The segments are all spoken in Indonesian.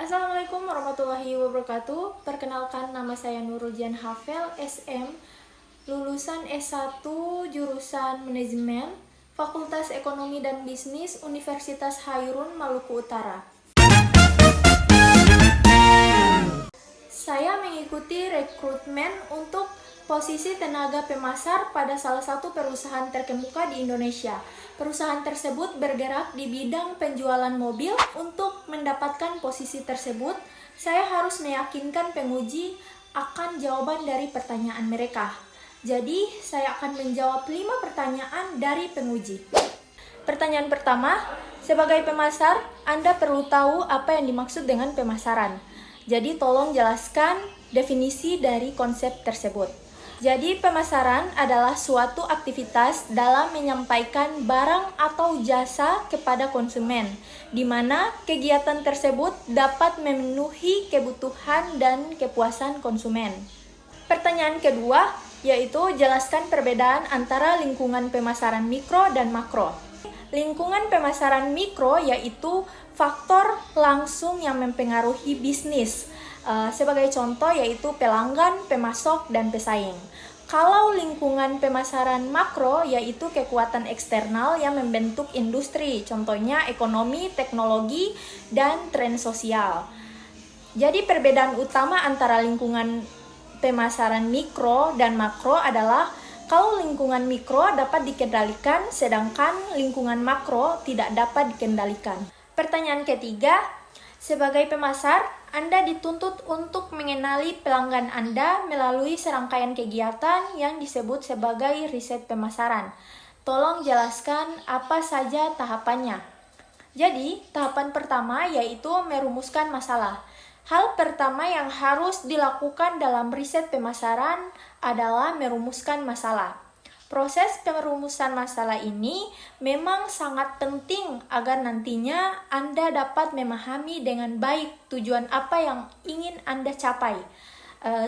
Assalamualaikum warahmatullahi wabarakatuh. Perkenalkan, nama saya Nurul Jan Hafel, SM, lulusan S1 jurusan Manajemen, Fakultas Ekonomi dan Bisnis, Universitas Hairun, Maluku Utara. Saya mengikuti rekrutmen untuk posisi tenaga pemasar pada salah satu perusahaan terkemuka di Indonesia. Perusahaan tersebut bergerak di bidang penjualan mobil. Untuk mendapatkan posisi tersebut, saya harus meyakinkan penguji akan jawaban dari pertanyaan mereka. Jadi, saya akan menjawab 5 pertanyaan dari penguji. Pertanyaan pertama, sebagai pemasar, Anda perlu tahu apa yang dimaksud dengan pemasaran. Jadi, tolong jelaskan definisi dari konsep tersebut. Jadi, pemasaran adalah suatu aktivitas dalam menyampaikan barang atau jasa kepada konsumen, di mana kegiatan tersebut dapat memenuhi kebutuhan dan kepuasan konsumen. Pertanyaan kedua, yaitu jelaskan perbedaan antara lingkungan pemasaran mikro dan makro. Lingkungan pemasaran mikro yaitu faktor langsung yang mempengaruhi bisnis. Sebagai contoh yaitu pelanggan, pemasok, dan pesaing. Kalau lingkungan pemasaran makro yaitu kekuatan eksternal yang membentuk industri, contohnya ekonomi, teknologi, dan tren sosial. Jadi perbedaan utama antara lingkungan pemasaran mikro dan makro adalah kalau lingkungan mikro dapat dikendalikan, sedangkan lingkungan makro tidak dapat dikendalikan. Pertanyaan ketiga, sebagai pemasar, Anda dituntut untuk mengenali pelanggan Anda melalui serangkaian kegiatan yang disebut sebagai riset pemasaran. Tolong jelaskan apa saja tahapannya. Jadi, tahapan pertama yaitu merumuskan masalah. Hal pertama yang harus dilakukan dalam riset pemasaran adalah merumuskan masalah. Proses perumusan masalah ini memang sangat penting agar nantinya Anda dapat memahami dengan baik tujuan apa yang ingin Anda capai.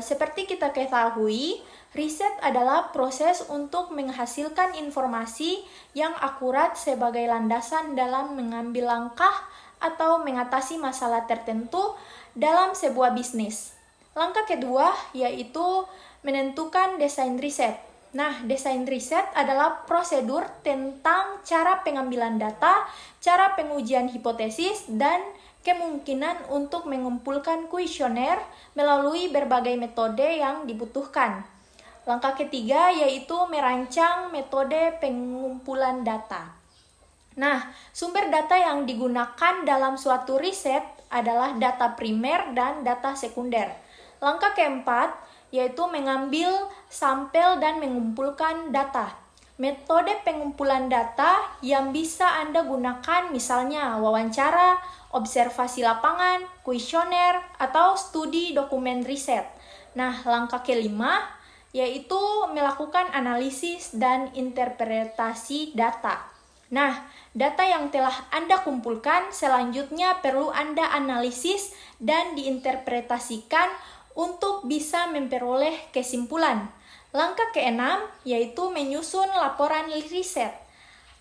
Seperti kita ketahui, riset adalah proses untuk menghasilkan informasi yang akurat sebagai landasan dalam mengambil langkah atau mengatasi masalah tertentu dalam sebuah bisnis. Langkah kedua yaitu menentukan desain riset. Nah, desain riset adalah prosedur tentang cara pengambilan data, cara pengujian hipotesis, dan kemungkinan untuk mengumpulkan kuesioner melalui berbagai metode yang dibutuhkan. Langkah ketiga yaitu merancang metode pengumpulan data. Nah, sumber data yang digunakan dalam suatu riset adalah data primer dan data sekunder. Langkah keempat yaitu mengambil sampel dan mengumpulkan data. Metode pengumpulan data yang bisa Anda gunakan misalnya wawancara, observasi lapangan, kuesioner, atau studi dokumen riset. Nah, langkah kelima yaitu melakukan analisis dan interpretasi data. Nah, data yang telah Anda kumpulkan selanjutnya perlu Anda analisis dan diinterpretasikan untuk bisa memperoleh kesimpulan. Langkah keenam yaitu menyusun laporan riset.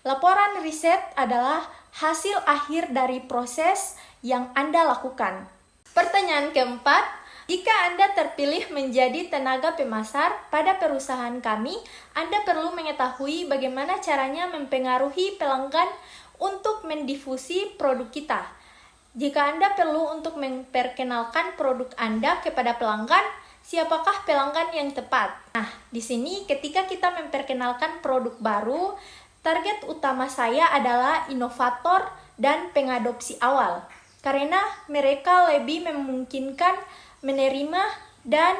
Laporan riset adalah hasil akhir dari proses yang Anda lakukan. Pertanyaan keempat, jika Anda terpilih menjadi tenaga pemasar pada perusahaan kami, Anda perlu mengetahui bagaimana caranya mempengaruhi pelanggan untuk mendifusi produk kita. Jika Anda perlu untuk memperkenalkan produk Anda kepada pelanggan, siapakah pelanggan yang tepat? Nah, di sini ketika kita memperkenalkan produk baru, target utama saya adalah inovator dan pengadopsi awal. Karena mereka lebih memungkinkan menerima dan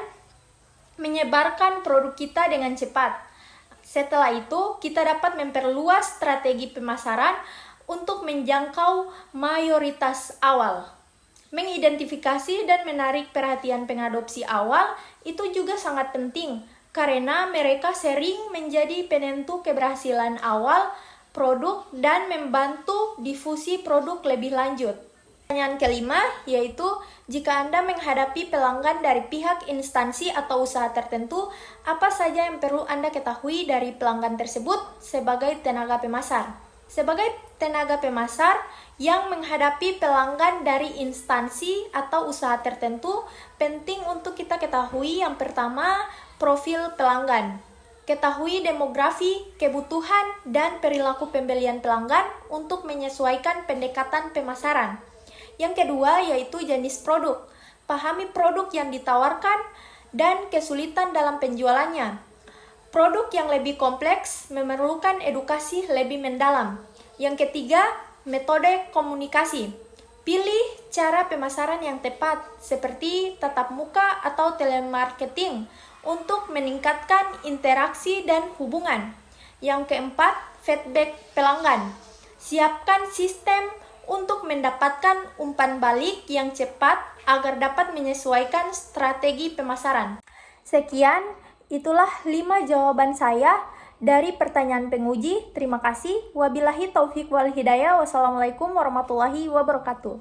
menyebarkan produk kita dengan cepat. Setelah itu, kita dapat memperluas strategi pemasaran untuk menjangkau mayoritas awal. Mengidentifikasi dan menarik perhatian pengadopsi awal itu juga sangat penting karena mereka sering menjadi penentu keberhasilan awal produk dan membantu difusi produk lebih lanjut. Pertanyaan kelima yaitu jika Anda menghadapi pelanggan dari pihak instansi atau usaha tertentu, apa saja yang perlu Anda ketahui dari pelanggan tersebut sebagai tenaga pemasar? Sebagai tenaga pemasar yang menghadapi pelanggan dari instansi atau usaha tertentu, penting untuk kita ketahui yang pertama, profil pelanggan. Ketahui demografi, kebutuhan, dan perilaku pembelian pelanggan untuk menyesuaikan pendekatan pemasaran. Yang kedua yaitu jenis produk. Pahami produk yang ditawarkan dan kesulitan dalam penjualannya. Produk yang lebih kompleks memerlukan edukasi lebih mendalam. Yang ketiga, metode komunikasi. Pilih cara pemasaran yang tepat, seperti tatap muka atau telemarketing, untuk meningkatkan interaksi dan hubungan. Yang keempat, feedback pelanggan. Siapkan sistem untuk mendapatkan umpan balik yang cepat agar dapat menyesuaikan strategi pemasaran. Sekian, itulah 5 jawaban saya dari pertanyaan penguji. Terima kasih. Wabillahi taufiq wal hidayah. Wassalamualaikum warahmatullahi wabarakatuh.